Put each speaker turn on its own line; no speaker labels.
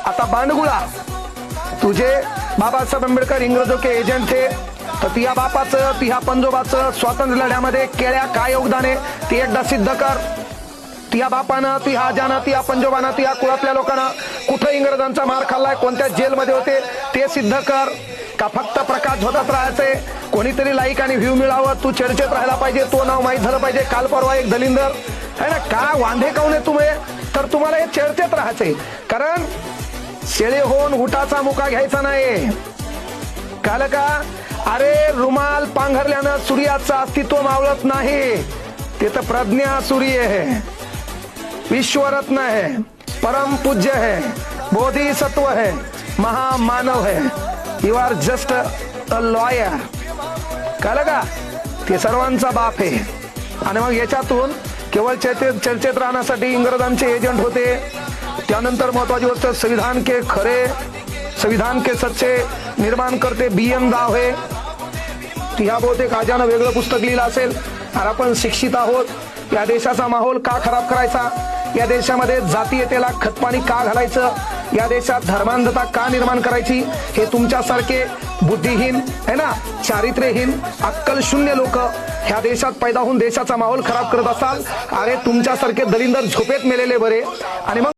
आता बांडगुळा तुझे बाबासाहेब आंबेडकर इंग्रजों के एजेंट थे, तर तिया बापाचं तिया पंजोबाचं स्वातंत्र्य लढ्यामध्ये केळ्या काय योगदान आहे ते एकदा सिद्ध कर. तिया बापानं तिया आजानं तिया पंजोबानं तिया कुळातल्या लोकांना कुठं इंग्रजांचा मार खाल्लाय, कोणत्या जेलमध्ये होते ते सिद्ध कर. का फक्त प्रकाश झोतात राहायचंय, कोणीतरी लाईक आणि व्ह्यू मिळावं, तू चर्चेत राहायला पाहिजे, तो नाव माहीत झालं पाहिजे. काल परवा एक दलिंदर है ना, काय वांधे काऊन आहे तुम्ही, तर तुम्हाला हे चर्चेत राहायचंय. कारण शेळे होऊन उठाचा मुका घ्यायचा नाही. काल का अरे रुमाल पांघरल्यानं सूर्याचं अस्तित्व मावळत नाही. ते तर प्रज्ञा सूर्य है, विश्वरत्न है, परम पूज्य है, बोधिसत्व है, महामानव है. You are just a lawyer. कळलं का, ते सर्वांचा बाप आहे. आणि मग याच्यातून केवळ चर्चेत राहण्यासाठी इंग्रजांचे एजंट होते. त्यानंतर महत्वाची गोष्ट, संविधान के खरे, संविधान के सच्चे निर्माण करते BM राव हे. ह्या बहुतेक आजानं वेगळं पुस्तक लिहिलं असेल. आणि आपण शिक्षित आहोत. या देशाचा माहोल का खराब करायचा, या देशामध्ये जातीयतेला खतपाणी का घालायचं, या देशात धर्मांधता का निर्माण करायची, हे तुमच्यासारखे बुद्धिहीन है ना, चारित्र्यहीन, अक्कल शून्य लोक ह्या देशात पैदा होऊन देशाचा माहोल खराब करत असाल. अरे तुमच्यासारखे दलिंदर झोपेत मेलेले बरे. आणि मग